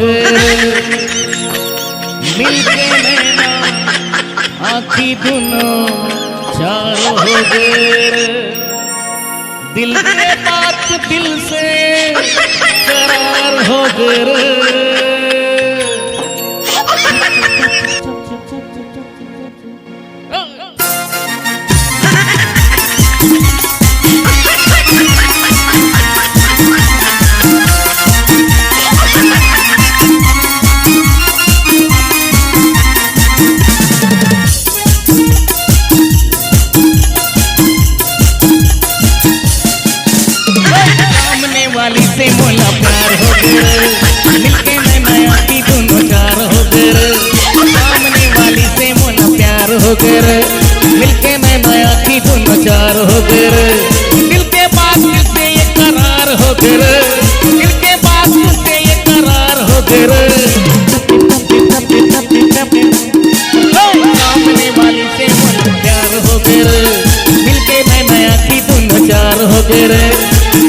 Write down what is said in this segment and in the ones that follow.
गए मिलके नैना आँखी दोनों चार हो गए दिल के बात दिल से करार हो गए वाली से मोला प्यार हो गए मिलके नैना आँखी दोनों चार हो गए सामने वाली से मोला प्यार हो गए मिलके नैना आँखी दोनों चार हो गए दिल के पास दिल से ये करार हो गए दिल के पास दिल से ये करार हो गए सामने वाली से मोला प्यार हो गए मिलके नैना आँखी दोनों चार हो गए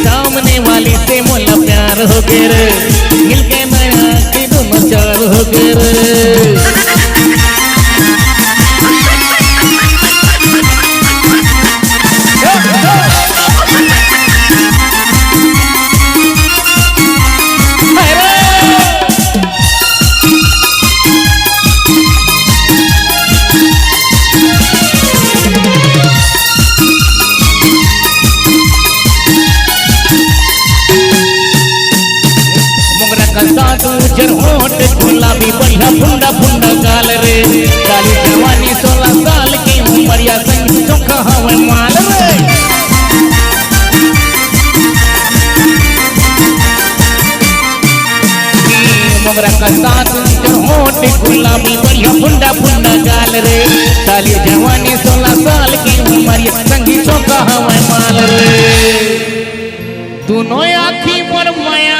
सामने वाली से मोला प्यार हो गए रे मिलके नया की दोनों चार हो गए रे होट गुलाबी बढ़िया फुंडा फुंडा गाल रे काली जवानी 16 साल की उमरिया संग चोखा हवे माल रे मोगरा का साथ होट गुलाबी बढ़िया फुंडा फुंडा गाल रे काली जवानी 16 साल की उमरिया संग चोखा हवे माल रे दोनों आँखी पर माया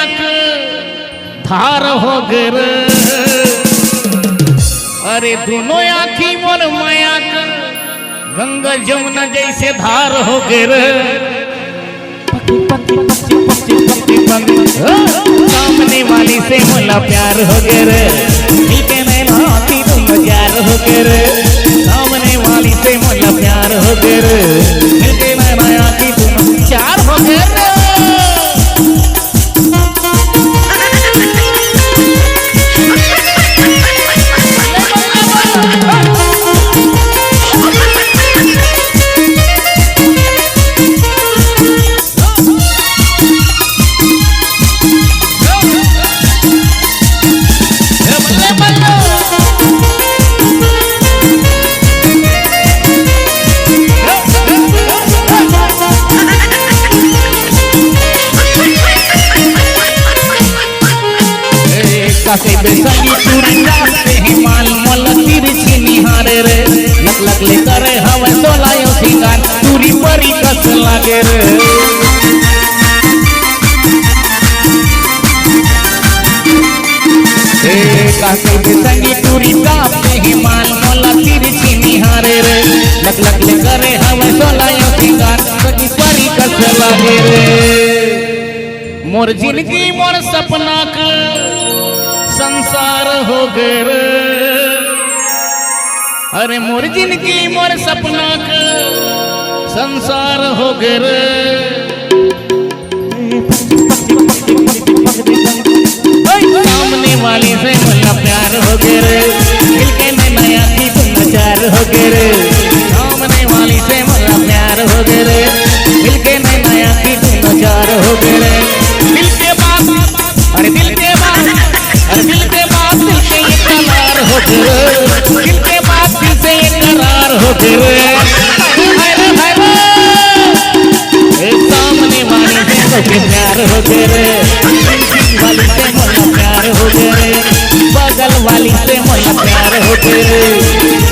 धार हो गए अरे दोनों आँखी मोर माया कर गंगा जमुना जैसे धार हो गए सामने वाली से मोला प्यार हो गए मिलके नैना आँखी दोनों चार हो गए सामने वाली से मोला प्यार हो गए मिलके नैना आँखी दोनों चार हो गए कासे बेसंगी टूरी जाते हैं माल मोल तिरछी निहारे रे लक लक ले करे हवे सोलायो सिंगार टूरी परी कस लागे रे कासे बेसंगी टूरी जाते हैं माल मोल तिरछी निहारे रे लक लक ले करे हवे सोलायो सिंगार टूरी परी कस लागे रे मोर जिंदगी मोर सपना का संसार हो गए अरे मोर जिंदगी मोर सपना का संसार हो गए सामने वाली से मोला प्यार हो गए मिलके नैना आँखी दोनों चार हो गए सामने वाली से मोला प्यार हो गए मिलके नैना आँखी दोनों चार हो गए दिल के बात अरे दिल के बात अरे दिल के बात दिल से ये करार हो गए दिल के बात दिल से ये करार हो गए सामने वाली से के प्यार हो गए वाली से मोला प्यार हो गए बगल वाली से मोला प्यार हो गए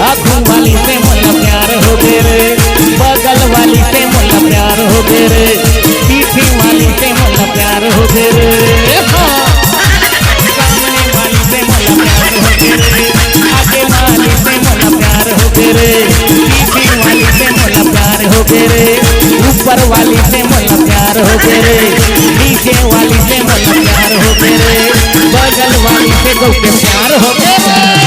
आँखों वाली से मोला प्यार हो गए बगल वाली से मोला प्यार हो गए पीछे वाली से मोला प्यार हो गए सामने वाली से मोला प्यार हो गए आगे वाली से मोला प्यार हो गए पीछे वाली से मोला प्यार हो गए ऊपर वाली से मोला प्यार हो गए नीचे वाली से मोला प्यार हो गए बगल वाली गौ के प्यार हो गए रे।